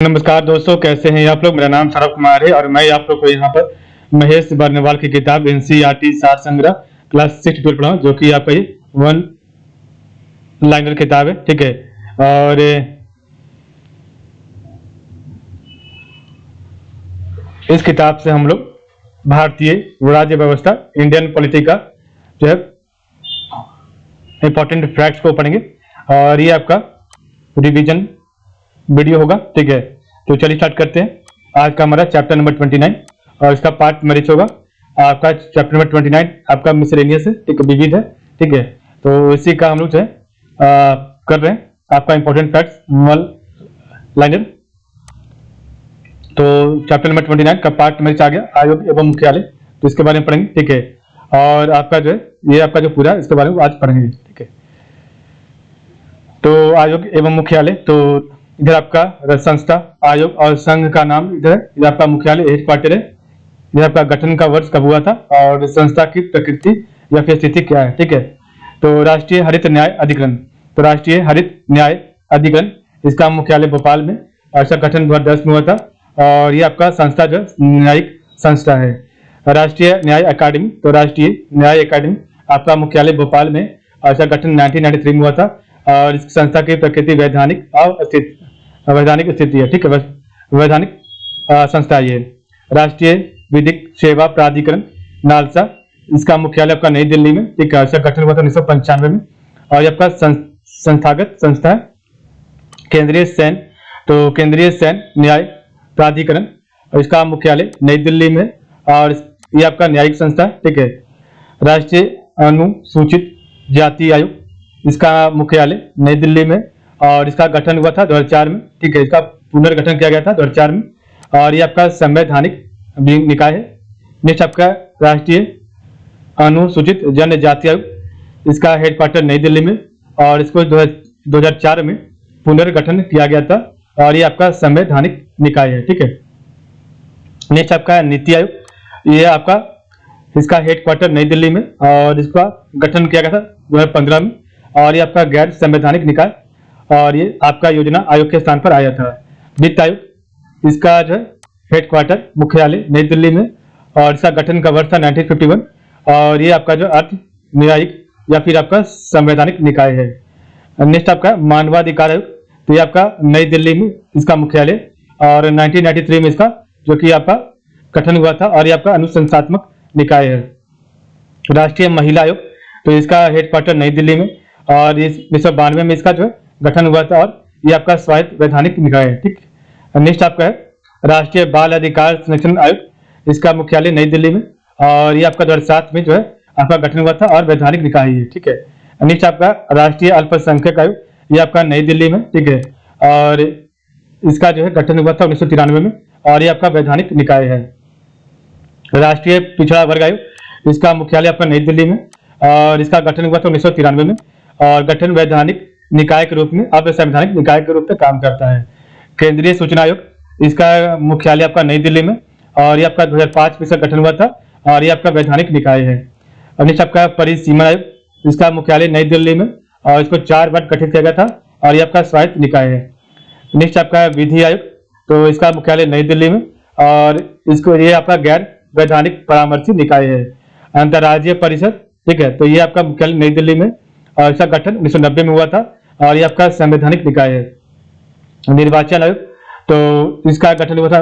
नमस्कार दोस्तों, कैसे हैं आप लोग। मेरा नाम सौरभ कुमार है और मैं आप लोग को यहाँ पर महेश बर्नवाल की किताब एनसीईआरटी सार संग्रह क्लास 6 12 पढ़ाऊँ, जो कि आपका ये वन लाइनर किताब है। ठीक है, और इस किताब से हम लोग भारतीय राज्य व्यवस्था, इंडियन पॉलिटी का जो है इंपॉर्टेंट फैक्ट्स को पढ़ेंगे और ये आपका रिवीजन वीडियो होगा। ठीक है, तो चलिए स्टार्ट करते हैं। आज का हमारा चैप्टर नंबर 29 और इसका पार्ट मेरिट होगा। आपका चैप्टर नंबर 29 आपका मिसलेनियस है, ठीक है, विविध है। ठीक है, तो इसी का हम लोग जो है कर रहे हैं आपका इंपॉर्टेंट फैक्ट्स वन लाइनर। तो चैप्टर नंबर 29 का पार्ट मेरिट आ गया, आयोग एवं मुख्यालय, तो इसके बारे में पढ़ेंगे। ठीक है, और आपका जो है ये आपका जो पूरा इसके बारे में आज पढ़ेंगे। ठीक है, तो आयोग एवं मुख्यालय, तो इधर आपका संस्था, आयोग और संघ का नाम इधर है, इधर आपका मुख्यालय हेडक्वार्टर है, इधर आपका गठन का वर्ष कब हुआ था और संस्था की प्रकृति या फिर स्थिति क्या है। ठीक है, तो राष्ट्रीय हरित न्याय अधिकरण, तो राष्ट्रीय हरित न्याय अधिकरण इसका मुख्यालय भोपाल में और इसका गठन 2010 में हुआ था और ये आपका संस्था जो न्यायिक संस्था है। राष्ट्रीय न्याय अकादमी, तो राष्ट्रीय न्याय अकादमी आपका मुख्यालय भोपाल में और इसका गठन 1993 में हुआ था और इस संस्था की प्रकृति वैधानिक स्थिति है। ठीक है, वैधानिक संस्था ये। राष्ट्रीय विधिक सेवा प्राधिकरण नालसा, इसका मुख्यालय आपका नई दिल्ली में। ठीक है, इसका गठन हुआ था 1995 में और ये आपका संस्थागत संस्था है। केंद्रीय सैन्य, तो केंद्रीय सैन्य न्याय प्राधिकरण और इसका मुख्यालय नई दिल्ली में और ये आपका न्यायिक संस्था है। ठीक है, राष्ट्रीय अनुसूचित जाति आयोग, इसका मुख्यालय नई दिल्ली में और इसका गठन हुआ था 2004 में। ठीक है, इसका पुनर्गठन किया गया था 2004 में और ये आपका संवैधानिक निकाय है। नेक्स्ट आपका राष्ट्रीय अनुसूचित जनजाति आयोग, इसका हेडक्वार्टर नई दिल्ली में और इसको 2004 में पुनर्गठन किया गया था और ये आपका संवैधानिक निकाय है। ठीक है, नेक्स्ट आपका नीति आयोग, ये आपका इसका हेडक्वार्टर नई दिल्ली में और इसका गठन किया गया था 2015 में और ये आपका गैर संवैधानिक निकाय और ये आपका योजना आयोग के स्थान पर आया था। वित्त आयोग, इसका जो है हेडक्वार्टर मुख्यालय नई दिल्ली में और इसका गठन का वर्ष था 1951 और ये आपका जो अर्थ न्यायिक या फिर आपका संवैधानिक निकाय है। नेक्स्ट आपका मानवाधिकार आयोग, तो ये आपका नई दिल्ली में इसका मुख्यालय और 1993 में इसका जो कि आपका गठन हुआ था और ये आपका अनुशंसात्मक निकाय है। राष्ट्रीय महिला आयोग, तो इसका हेडक्वार्टर नई दिल्ली में और 1992 में इसका जो है गठन हुआ था और ये आपका स्वायत्त वैधानिक निकाय है। ठीक, नेक्स्ट आपका है राष्ट्रीय बाल अधिकार संरक्षण आयोग, इसका मुख्यालय नई दिल्ली में और ये आपका 2007 में जो है आपका गठन हुआ था और वैधानिक निकाय है। ठीक है, नेक्स्ट आपका राष्ट्रीय अल्पसंख्यक आयोग, ये आपका नई दिल्ली में। ठीक है, और इसका जो है गठन हुआ था 1993 में और ये आपका वैधानिक निकाय है। राष्ट्रीय पिछड़ा वर्ग आयोग, इसका मुख्यालय आपका नई दिल्ली में और इसका गठन हुआ था 1993 में और गठन वैधानिक निकाय के रूप में अब संवैधानिक निकाय के रूप में काम करता है। केंद्रीय सूचना आयोग, इसका मुख्यालय आपका नई दिल्ली में और ये आपका 2005 में इसका गठन हुआ था और ये आपका वैधानिक निकाय है। और नेक्स्ट आपका परिसीमन आयोग, इसका मुख्यालय नई दिल्ली में और इसको 4 बार गठित किया गया था और ये आपका स्वायत्त निकाय है। नेक्स्ट आपका विधि आयोग, तो इसका मुख्यालय नई दिल्ली में और इसको ये आपका गैर वैधानिक परामर्शी निकाय है। अंतर्राज्यीय परिषद, ठीक है, तो ये आपका मुख्यालय नई दिल्ली में और इसका गठन 1990 में हुआ था और ये आपका संवैधानिक निकाय है। निर्वाचन आयोग, तो इसका गठन हुआ था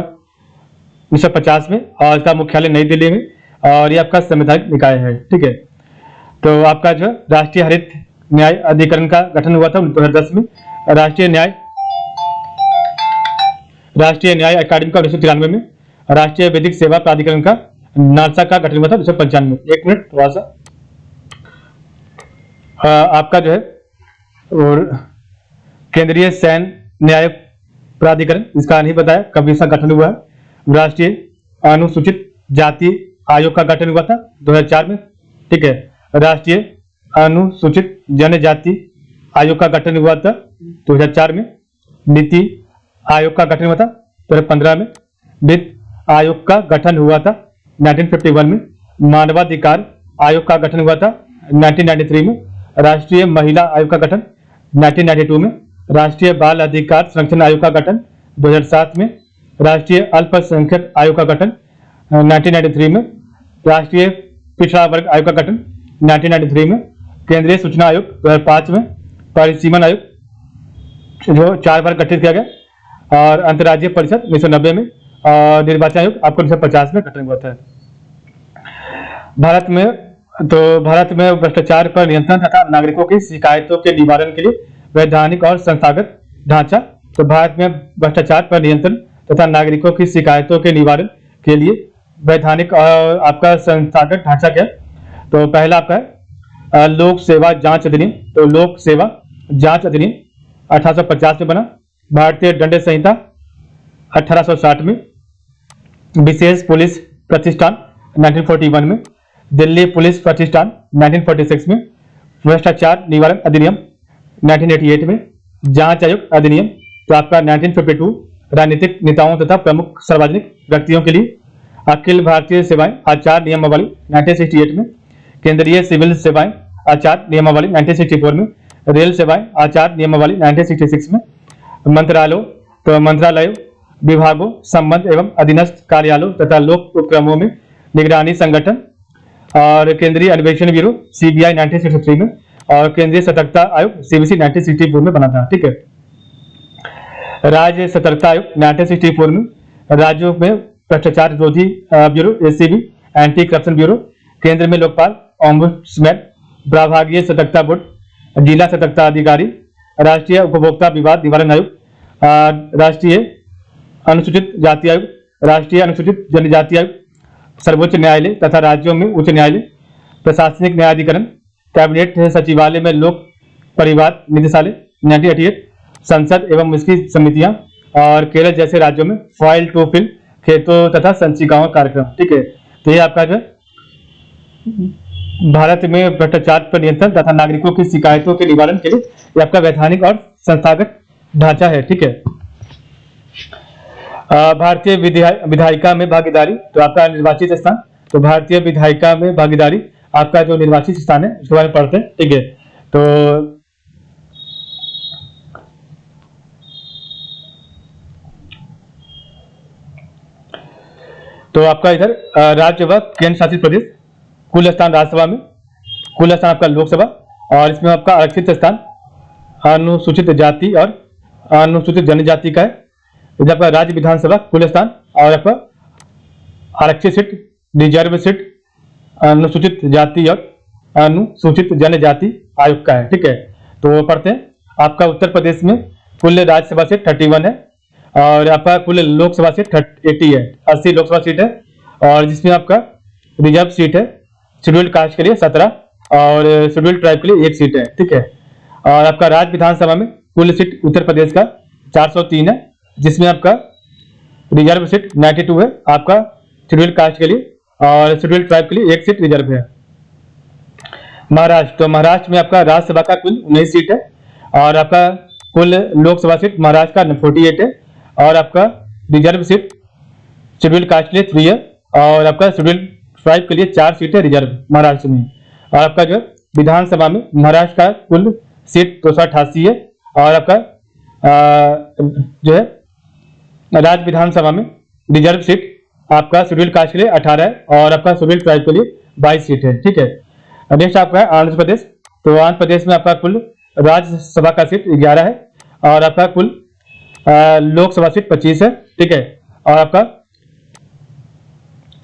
1950 में और इसका मुख्यालय नई दिल्ली में और ये आपका संवैधानिक निकाय है। ठीक है, तो आपका जो राष्ट्रीय हरित न्याय अधिकरण का गठन हुआ था 2010 में। राष्ट्रीय न्याय अकादमी का 1993 में। राष्ट्रीय विधिक सेवा प्राधिकरण का नालसा का गठन हुआ था 1995 में। एक मिनट थोड़ा सा आपका जो है और केंद्रीय सैन्य न्याय प्राधिकरण, इसका नहीं बताया कब इसका गठन हुआ है। राष्ट्रीय अनुसूचित जाति आयोग का गठन हुआ था 2004 में। ठीक है, राष्ट्रीय अनुसूचित जनजाति आयोग का गठन हुआ था 2004 में। नीति आयोग का गठन हुआ था 2015 में। वित्त आयोग का गठन हुआ था 1951 में। मानवाधिकार आयोग का गठन हुआ था 1993 में। राष्ट्रीय महिला आयोग का गठन 1992 में। राष्ट्रीय बाल अधिकार संरक्षण आयोग का गठन 2007 में राष्ट्रीय अल्पसंख्यक आयोग का गठन 1993 में, राष्ट्रीय पिछड़ा वर्ग आयोग का गठन 1993 में, केंद्रीय सूचना आयोग 2005 में, परिसीमन आयोग जो 4 बार गठित किया गया, और अंतर्राज्यीय परिषद 1990 में, और निर्वाचन आयोग आपको 1950 में गठन हुआ था। भारत में भ्रष्टाचार पर नियंत्रण तथा नागरिकों की शिकायतों के निवारण के लिए वैधानिक और संस्थागत ढांचा। तो भारत में भ्रष्टाचार पर नियंत्रण तथा नागरिकों की शिकायतों के निवारण के लिए वैधानिक और आपका संस्थागत ढांचा क्या है? तो पहला आपका है लोक सेवा जांच अधिनियम। तो लोक सेवा जांच अधिनियम 1850 में बना। भारतीय दंड संहिता 1860 में, विशेष पुलिस प्रतिष्ठान 1941 में, दिल्ली पुलिस प्रतिष्ठान 1946 में, भ्रष्टाचार निवारण अधिनियम 1988 में, जांच आयोग अधिनियम तो आपका 1952, राजनीतिक नेताओं तथा प्रमुख सार्वजनिक व्यक्तियों के लिए अखिल भारतीय सेवाएं आचार नियमावली 1968 में, केंद्रीय सिविल सेवाएं आचार नियमावली 1964 में, रेल सेवाएं आचार नियमावली 1966 में, मंत्रालयों, विभागों, संबंध एवं अधीनस्थ कार्यालयों तथा लोक उपक्रमों में निगरानी संगठन और केंद्रीय अन्वेषण ब्यूरो सीबीआई 1963 में, और केंद्रीय सतर्कता आयोग सीबीसी 1964 में बना था। ठीक है। राज्य सतर्कता आयोग 1964 में, राज्यों में भ्रष्टाचार विरोधी bureau ACB, anti corruption bureau, केंद्र में लोकपाल, ओम्बुड्समैन, प्रभागीय सतर्कता बोर्ड, जिला सतर्कता अधिकारी, राष्ट्रीय उपभोक्ता विवाद निवारण आयोग, राष्ट्रीय अनुसूचित जाति आयोग, राष्ट्रीय अनुसूचित जनजाति आयोग, सर्वोच्च न्यायालय तथा राज्यों में उच्च न्यायालय, प्रशासनिक न्यायाधिकरण, कैबिनेट सचिवालय में लोक परिवार निदेशालय 1988, संसद एवं इसकी समितियां, और केरल जैसे राज्यों में फाइल टू फिल खेतों तथा संचिकाओं कार्यक्रम। ठीक है। तो ये आपका जो भारत में भ्रष्टाचार पर नियंत्रण तथा नागरिकों की शिकायतों के निवारण के लिए ये आपका वैधानिक और संस्थागत ढांचा है। ठीक है। भारतीय विधायिका में भागीदारी तो आपका निर्वाचित स्थान। तो भारतीय विधायिका में भागीदारी आपका जो निर्वाचित स्थान है उसके बारे में पढ़ते हैं। ठीक है। तो आपका इधर राज्य व केंद्र शासित प्रदेश, कुल स्थान राज्यसभा में, कुल स्थान आपका लोकसभा, और इसमें आपका आरक्षित स्थान अनुसूचित जाति और अनुसूचित जनजाति का है। इधर आपका राज्य विधानसभा कुल स्थान, और आपका आरक्षित सीट, रिजर्व सीट अनुसूचित जाति और अनुसूचित जनजाति आयोग का है। ठीक है। तो पढ़ते हैं। आपका उत्तर प्रदेश में कुल राज्यसभा सीट 31 है, और आपका कुल लोकसभा सीट 80 है, 80 लोकसभा सीट है, और जिसमें आपका रिजर्व सीट है शेड्यूल्ड कास्ट के लिए 17, और शेड्यूल्ड ट्राइब के लिए 1 सीट है। ठीक है। और आपका राज्य विधानसभा में कुल सीट उत्तर प्रदेश का 403 है, जिसमें आपका रिजर्व सीट 92 है आपका शेड्यूल्ड कास्ट के लिए, और शेड्यूल्ड ट्राइब के लिए 1 सीट रिजर्व है। महाराष्ट्र, तो महाराष्ट्र में आपका राज्यसभा का कुल 19 सीट है, और आपका कुल लोकसभा सीट महाराष्ट्र का 48 है, और आपका रिजर्व सीट शेड्यूल्ड कास्ट के लिए 3 है, और आपका शेड्यूल्ड ट्राइब के लिए 4 सीट है रिजर्व महाराष्ट्र में। और आपका जो विधानसभा में महाराष्ट्र का कुल सीट 288 है, और आपका जो है राज्य विधानसभा में रिजर्व सीट आपका शेड्यूल्ड कास्ट के लिए 18 है, और आपका शेड्यूल्ड ट्राइब के लिए 22 सीट है। ठीक है। नेक्स्ट आपका है आंध्र प्रदेश। तो आंध्र प्रदेश में आपका कुल राज्यसभा का सीट 11 है, और आपका कुल लोकसभा सीट 25 है। ठीक है। और आपका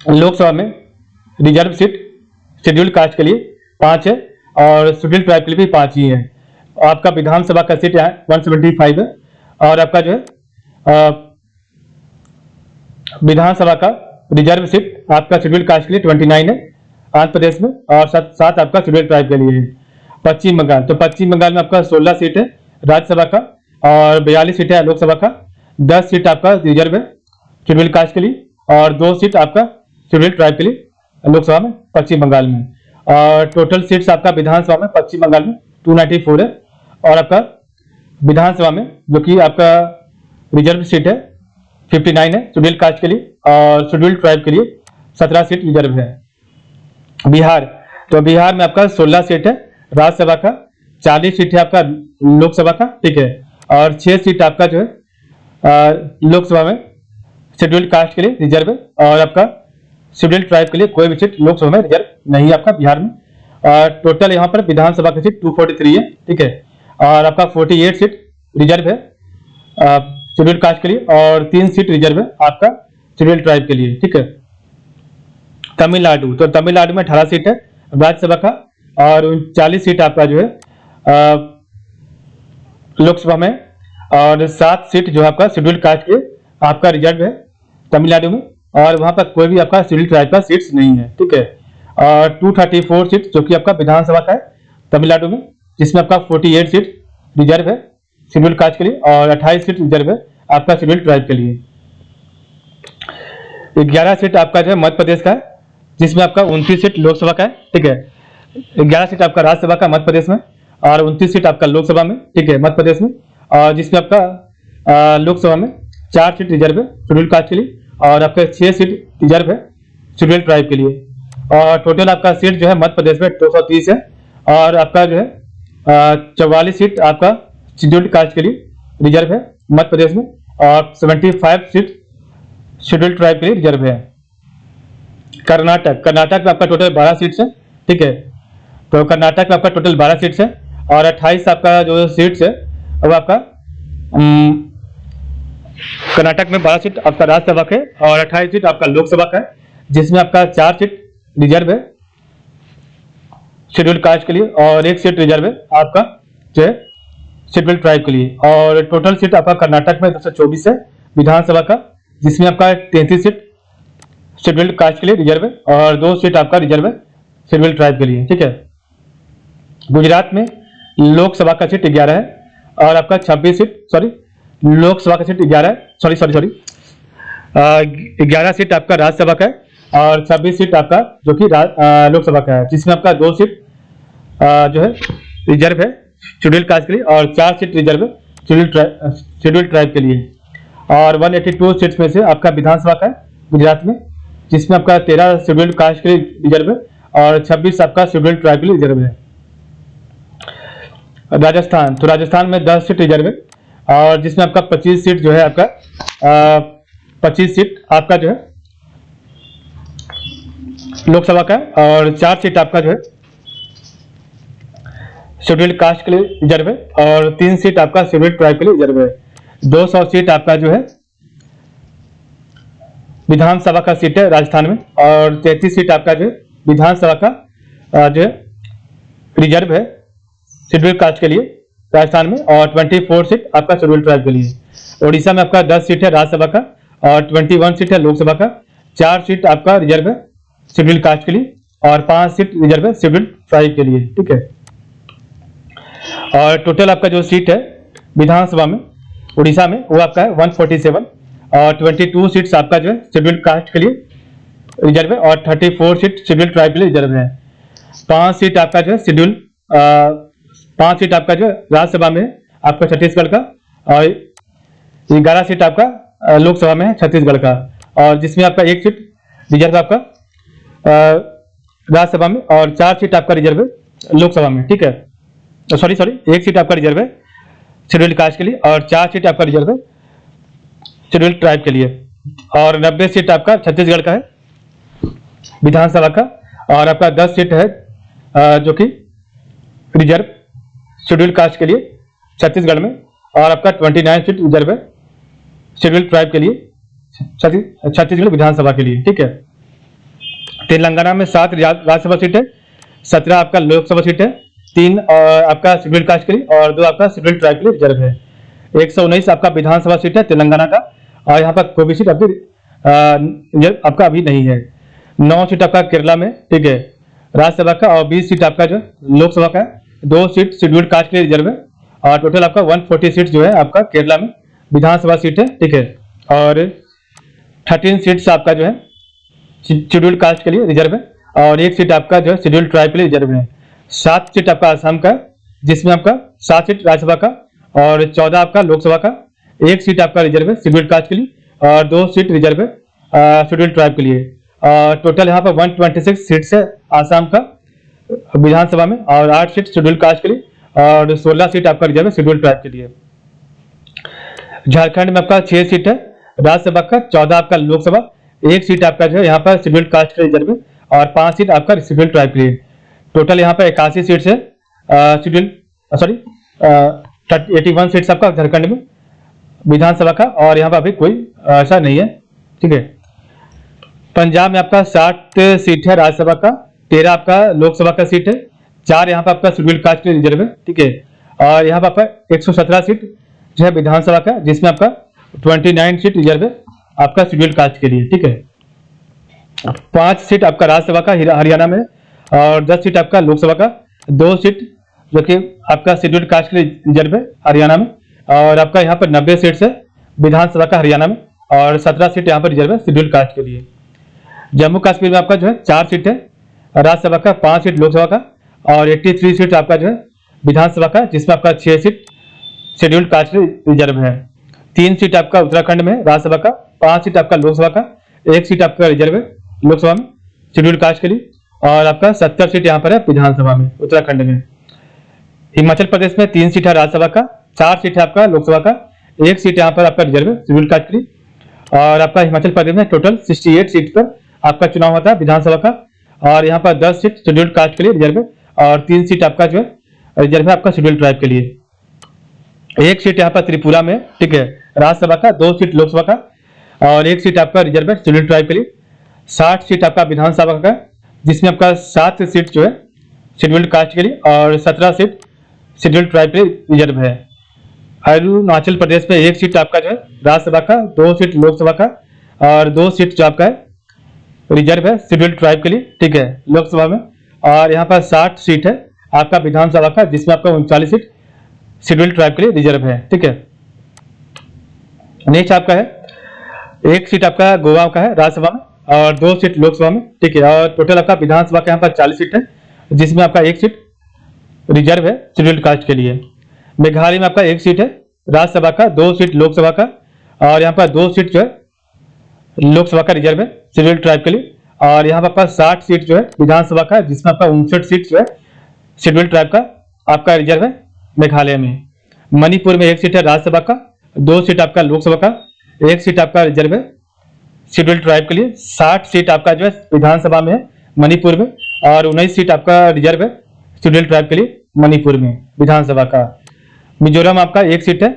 लोकसभा में रिजर्व सीट शेड्यूल्ड कास्ट के लिए 5 है, और शेड्यूल्ड ट्राइब के लिए भी 5 ही है। आपका विधानसभा का सीट यहाँ 175 है, और आपका जो है विधानसभा का रिजर्व सीट आपका शेड्यूल्ड कास्ट के लिए 29 है आंध्र प्रदेश में, और 7 आपका शेड्यूल्ड ट्राइब के लिए है। पश्चिम बंगाल, तो पश्चिम बंगाल में आपका 16 सीट है राज्यसभा का, और 42 सीट है लोकसभा का, 10 सीट आपका रिजर्व है शेड्यूल्ड कास्ट के लिए, और 2 सीट आपका शेड्यूल्ड ट्राइब के लिए लोकसभा में पश्चिम बंगाल में। और टोटल सीट्स आपका विधानसभा में पश्चिम बंगाल में 294 है, और आपका विधानसभा में जो कि आपका रिजर्व सीट है 59 है शेड्यूल्ड कास्ट के लिए, और शेड्यूल्ड ट्राइब के लिए 17 सीट रिजर्व है। बिहार, तो बिहार में आपका 16 सीट है राज्यसभा का, 40 सीट है आपका लोकसभा का। ठीक है। और 6 सीट आपका जो है लोकसभा में शेड्यूल्ड कास्ट के लिए रिजर्व है, और आपका शेड्यूल्ड ट्राइब के लिए कोई भी सीट लोकसभा में रिजर्व नहीं है आपका बिहार में। टोटल यहाँ पर विधानसभा की सीट 243 है, ठीक है, और आपका 48 सीट रिजर्व है शेड्यूल्ड कास्ट के लिए, और 3 सीट रिजर्व है आपका शेड्यूल्ड ट्राइब के लिए, ठीक है। तमिलनाडु, तो तमिलनाडु में 18 सीट है राज्यसभा का, और 40 सीट आपका जो है लोकसभा में, और 7 सीट जो आपका शेड्यूल्ड कास्ट के आपका रिजर्व है तमिलनाडु में, और वहां पर कोई भी आपका शेड्यूल्ड ट्राइब का सीट्स नहीं है, ठीक है। और 234 सीट जो कि आपका विधानसभा का है तमिलनाडु में, जिसमें आपका 48 सीट रिजर्व है शेड्यूल्ड कास्ट के लिए, और 28 सीट रिजर्व है आपका शेड्यूल्ड ट्राइब के लिए। 11 सीट आपका जो है मध्य प्रदेश का है, जिसमें आपका 29 सीट लोकसभा का है, ठीक है। 11 सीट आपका राज्यसभा का मध्य प्रदेश में, और 29 सीट आपका लोकसभा में, ठीक है, मध्य प्रदेश में, और जिसमें आपका लोकसभा में 4 सीट रिजर्व है शेड्यूल्ड कास्ट के लिए, और आपका 6 सीट रिजर्व है शेड्यूल्ड ट्राइब के लिए। और टोटल आपका सीट जो है मध्य प्रदेश में 230 है, और आपका जो है 44 सीट आपका शेड्यूल्ड कास्ट के लिए रिजर्व है मध्य प्रदेश में, और 75 सीट शेड्यूल्ड ट्राइब के लिए रिजर्व है। कर्नाटक में आपका टोटल 12 सीट्स है, ठीक है, तो कर्नाटक में आपका टोटल 12 सीट्स है, और 28 आपका जो सीट्स है वो आपका कर्नाटक में 12 सीट आपका राज्यसभा का है, और 28 सीट आपका लोकसभा का है, जिसमें आपका 4 सीट रिजर्व है शेड्यूल्ड कास्ट के लिए, और 1 सीट रिजर्व है आपका जो है शेड्यूल्ड ट्राइब के लिए। और टोटल सीट आपका कर्नाटक में 224 है विधानसभा का, जिसमें आपका 33 सीट शेड्यूल्ड कास्ट के लिए रिजर्व है, और 2 सीट आपका रिजर्व है शेड्यूल्ड ट्राइब के लिए, ठीक है। गुजरात में लोकसभा का सीट 11 है, और आपका 26 सीट लोकसभा का सीट 11 है, 11 सीट आपका राज्यसभा का है, और 26 सीट आपका जो कि लोकसभा का है, जिसमें आपका 2 सीट जो है रिजर्व है शेड्यूल्ड कास्ट के लिए, और 4 सीट रिजर्व है शेड्यूल्ड ट्राइब के लिए। और 182 सीट्स में से आपका विधानसभा का है गुजरात में, जिसमें आपका 13 शेड्यूल्ड कास्ट के लिए रिजर्व है, और 26 आपका शेड्यूल्ड ट्राइब के लिए रिजर्व है। राजस्थान, तो राजस्थान में 10 सीट रिजर्व है, और जिसमें आपका 25 सीट जो है आपका 25 सीट आपका जो है लोकसभा का है, और 4 सीट आपका जो है शेड्यूल्ड कास्ट के लिए रिजर्व है, और 3 सीट आपका शेड्यूल्ड ट्राइब के लिए रिजर्व है। 200 सीट आपका जो है विधानसभा का सीट है राजस्थान में, और 33 सीट आपका जो है विधानसभा का जो है रिजर्व है शेड्यूल्ड कास्ट के लिए राजस्थान में, और 24 सीट आपका शेड्यूल्ड ट्राइब के लिए। उड़ीसा में आपका 10 सीट है राज्यसभा का, और 21 सीट है लोकसभा का, 4 सीट आपका रिजर्व है शेड्यूल्ड कास्ट के लिए, और 5 सीट रिजर्व है शेड्यूल्ड ट्राइब के लिए, ठीक है। और टोटल आपका जो सीट है विधानसभा में उड़ीसा में वो आपका है 147, और 22 सीट्स आपका जो है शेड्यूल्ड कास्ट के लिए रिजर्व है, और 34 सीट शेड्यूल्ड ट्राइब के लिए रिजर्व है। 5 सीट आपका जो है 5 सीट आपका जो राज्यसभा में आपका छत्तीसगढ़ का, और 11 सीट आपका लोकसभा में है छत्तीसगढ़ का, और जिसमें आपका 1 सीट रिजर्व आपका राज्यसभा में, और 4 सीट आपका रिजर्व है लोकसभा में, ठीक है। सॉरी 1 सीट आपका रिजर्व है शेड्यूल्ड कास्ट के लिए, और 4 सीट आपका रिजर्व है शेड्यूल्ड ट्राइब के लिए, और 90 सीट आपका छत्तीसगढ़ का है विधानसभा का, और आपका 10 सीट है जो कि रिजर्व शेड्यूल्ड कास्ट के लिए छत्तीसगढ़ में, और आपका 29 सीट रिजर्व है शेड्यूल्ड ट्राइब के लिए छत्तीसगढ़ विधानसभा के लिए, ठीक है। तेलंगाना में 7 राज्यसभा सीट है, 17 आपका लोकसभा सीट है, 3 आपका शेड्यूल्ड कास्ट के लिए, और 2 आपका शेड्यूल्ड ट्राइब के लिए रिजर्व है। 119 आपका विधानसभा सीट है तेलंगाना का, और यहाँ पर कोई भी सीट आपका अभी नहीं है। 9 सीट आपका केरला में, ठीक है, राज्यसभा का, और 20 सीट आपका जो लोकसभा का है, 2 सीट शेड्यूल्ड कास्ट के लिए रिजर्व है, और टोटल आपका 140 सीट जो है आपका केरला में विधानसभा सीट है, ठीक है। और 13 सीट्स आपका जो है शेड्यूल्ड कास्ट के लिए रिजर्व है, और 1 सीट आपका जो है शेड्यूल्ड ट्राइब के लिए रिजर्व है। 7 सीट आपका असम का, जिसमें आपका 7 सीट राज्यसभा का, और 14 आपका लोकसभा का, 1 सीट आपका रिजर्व है शेड्यूल्ड कास्ट के लिए, और 2 सीट रिजर्व है शेड्यूल्ड ट्राइब के लिए। टोटल यहाँ पर 126 सीट्स है आसाम का विधानसभा में, और 8 सीट शेड्यूल्ड कास्ट के लिए, और 16 सीट आपका रिजर्व है शेड्यूल्ड ट्राइब के लिए। झारखंड में आपका 6 सीट है राज्यसभा का, 14 आपका लोकसभा, 1 सीट आपका जो है यहाँ पर शेड्यूल्ड कास्ट के रिजर्व में और 5 सीट आपका शेड्यूल्ड ट्राइब के लिए। टोटल यहाँ पर 81 सीट्स है शेड्यूल्ड सॉरी 81 सीट्स आपका झारखंड में विधानसभा का, और यहाँ पर अभी कोई ऐसा नहीं है। ठीक है। पंजाब में आपका 60 सीट है राज्यसभा का, 13 आपका लोकसभा का सीट है, 4 यहाँ पर आपका शेड्यूल्ड कास्ट के रिजर्व है। ठीक है। और यहाँ पर आपका 117 सीट जो है विधानसभा का, जिसमें आपका 29 सीट रिजर्व है आपका शेड्यूल्ड कास्ट के लिए। ठीक है। 5 सीट आपका राज्यसभा का हरियाणा में, और 10 सीट आपका लोकसभा का, 2 सीट जो कि आपका शेड्यूल्ड कास्ट के लिए रिजर्व है हरियाणा में, और आपका यहाँ पर 90 सीट्स है विधानसभा का हरियाणा में, और 17 सीट यहाँ पर रिजर्व है शेड्यूल्ड कास्ट के लिए। जम्मू कश्मीर में आपका जो है 4 सीट है राज्यसभा का, 5 सीट लोकसभा का, और 83 सीट आपका जो है विधानसभा का, जिसमें आपका 6 सीट शेड्यूल्ड कास्ट रिजर्व है। 3 सीट आपका उत्तराखंड में राज्यसभा का, 5 सीट आपका लोकसभा का, 1 सीट आपका रिजर्व है लोकसभा में शेड्यूल्ड कास्ट के लिए, और आपका 70 सीट यहाँ पर है विधानसभा में उत्तराखंड में। हिमाचल प्रदेश में 3 सीट है राज्यसभा का, 4 सीट है आपका लोकसभा का, 1 सीट यहाँ पर आपका रिजर्व है शेड्यूल्ड कास्ट के लिए, और आपका हिमाचल प्रदेश में टोटल 68 सीट पर आपका चुनाव होता है विधानसभा का, और यहाँ पर 10 सीट शेड्यूल्ड कास्ट के लिए रिजर्व है, और 3 सीट आपका जो है रिजर्व है आपका शेड्यूल्ड ट्राइब के लिए। 1 सीट यहाँ पर त्रिपुरा में, ठीक है, राज्यसभा का, 2 सीट लोकसभा का, और 1 सीट आपका रिजर्व है शेड्यूल्ड ट्राइब के लिए। 60 सीट आपका विधानसभा का, जिसमें आपका 7 सीट जो है शेड्यूल्ड कास्ट के लिए, और 17 सीट शेड्यूल्ड ट्राइब के लिए रिजर्व है। अरुणाचल प्रदेश में 1 सीट आपका जो है राज्यसभा का, 2 सीट लोकसभा का, और 2 सीट जो आपका है रिजर्व है शेड्यूल्ड ट्राइब के लिए। ठीक है, लोकसभा में, और यहाँ पर 60 सीट है आपका विधानसभा का, जिसमें आपका 39 सीट शेड्यूल्ड ट्राइब के लिए रिजर्व है। ठीक है। नेक्स्ट आपका है 1 सीट आपका गोवा का है राज्यसभा में, और 2 सीट लोकसभा में। ठीक है, और टोटल आपका विधानसभा का यहाँ पर 40 सीट है, जिसमें आपका 1 सीट रिजर्व है शेड्यूल्ड कास्ट के लिए। मेघालय में आपका 1 सीट है राज्यसभा का, 2 सीट लोकसभा का, और यहाँ पर 2 सीट जो है लोकसभा का रिजर्व है शेड्यूल्ड ट्राइब के लिए, और यहाँ पर आपका 60 सीट जो है विधानसभा का, जिसमें आपका 59 सीट जो है शेड्यूल्ड ट्राइब का आपका रिजर्व है मेघालय में। मणिपुर में 1 सीट है राज्यसभा का, 2 सीट आपका लोकसभा का, 1 सीट आपका रिजर्व है शेड्यूल्ड ट्राइब के लिए। 60 सीट आपका जो है विधानसभा में है मणिपुर में, और 19 सीट आपका रिजर्व है शेड्यूल्ड ट्राइब के लिए मणिपुर में विधानसभा का। मिजोरम आपका 1 सीट है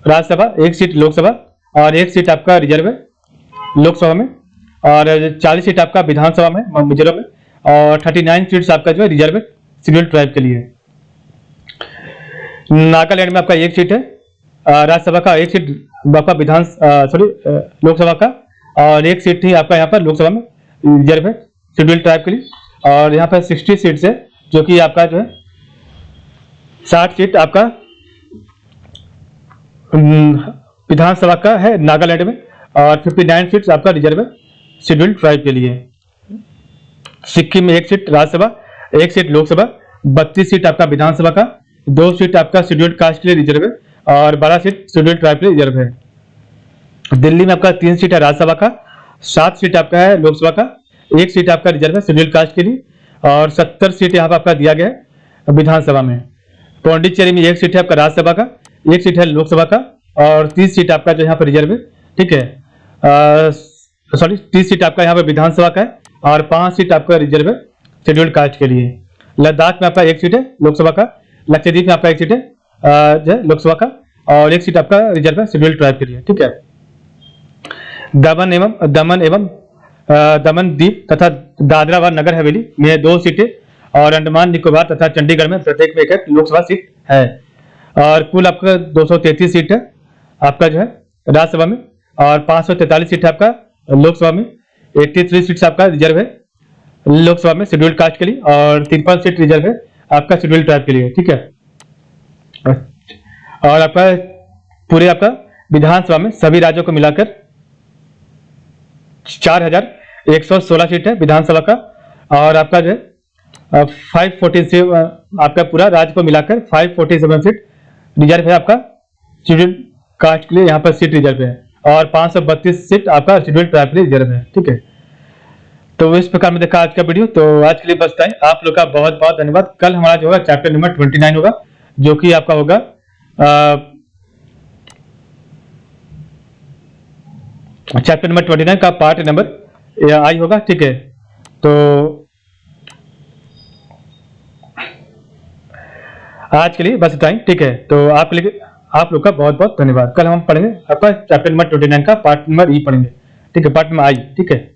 राज्यसभा, 1 सीट लोकसभा, और 1 सीट आपका रिजर्व है लोकसभा में, और 40 सीट आपका विधानसभा में मिजोरम में, और 39 सीट्स आपका जो है रिजर्व है शेड्यूल्ड ट्राइब के लिए। नागालैंड में आपका 1 सीट है राज्यसभा का, 1 सीट आपका लोकसभा का, और 1 सीट ही आपका यहाँ पर लोकसभा में रिजर्व है शेड्यूल्ड ट्राइब के लिए, और यहाँ पर 60 सीट्स है, जो कि आपका जो है 60 सीट आपका विधानसभा का है नागालैंड में, और 59 सीट्स आपका रिजर्व है शेड्यूल्ड ट्राइब के लिए। सिक्किम में 1 seat Rajya Sabha, 1 seat Lok Sabha, 32 seat आपका विधानसभा का, 2 सीट आपका शेड्यूल्ड कास्ट के लिए रिजर्व है, और 12 सीट शेड्यूल्ड ट्राइब के लिए रिजर्व है। दिल्ली में आपका 3 सीट है राज्यसभा का, 7 सीट आपका है लोकसभा का, 1 सीट आपका रिजर्व है शेड्यूल्ड कास्ट के लिए, और 70 सीट यहाँ पर आपका दिया गया है विधानसभा में। पौंडीचेरी में 1 सीट है आपका राज्यसभा का, 1 सीट है लोकसभा का, और 30 सीट आपका जो यहाँ पर रिजर्व है। ठीक है, 30 सीट आपका यहाँ पर विधानसभा का है, और 5 सीट आपका रिजर्व है शेड्यूल्ड कास्ट के लिए। लद्दाख में आपका 1 सीट है लोकसभा का, लक्षद्वीप में आपका 1 सीट है जो है लोकसभा का, और 1 सीट आपका रिजर्व है शेड्यूल्ड ट्राइब के लिए। ठीक है। दमन द्वीप तथा दादरा व नगर हवेली में 2 सीटें, और अंडमान निकोबार तथा चंडीगढ़ में प्रत्येक में 1 लोकसभा सीट है, और कुल आपका 233 सीट है आपका जो है राज्यसभा में, और 543 सीट है आपका लोकसभा में। 83 सीट्स आपका रिजर्व है लोकसभा में शेड्यूल्ड कास्ट के लिए, और 53 सीट रिजर्व है आपका शेड्यूल्ड ट्राइब के लिए। ठीक है। और आपका पूरे आपका विधानसभा में सभी राज्यों को मिलाकर 4116 सीट है विधानसभा का, और आपका जो है 547 आपका पूरा राज्य को मिलाकर 547 सीट रिजर्व है आपका शेड्यूल्ड कास्ट के लिए, यहाँ पर सीट रिजर्व है, और 532 सीट आपका शेड्यूल्ड ट्राइब के लिए रिजर्व है। ठीक है। तो इस प्रकार में देखा आज का वीडियो। तो आज के लिए बस टाइम, आप लोग का बहुत बहुत धन्यवाद। कल हमारा जो होगा चैप्टर नंबर 29 होगा, जो कि आपका होगा चैप्टर नंबर 29 का पार्ट नंबर आई होगा। ठीक है, तो आज के लिए बस इतना ही। ठीक है, तो आप लोग का बहुत बहुत धन्यवाद। कल हम पढ़ेंगे आपका चैप्टर नंबर 29 का पार्ट नंबर ई पढ़ेंगे। ठीक है, पार्ट नंबर आई। ठीक है।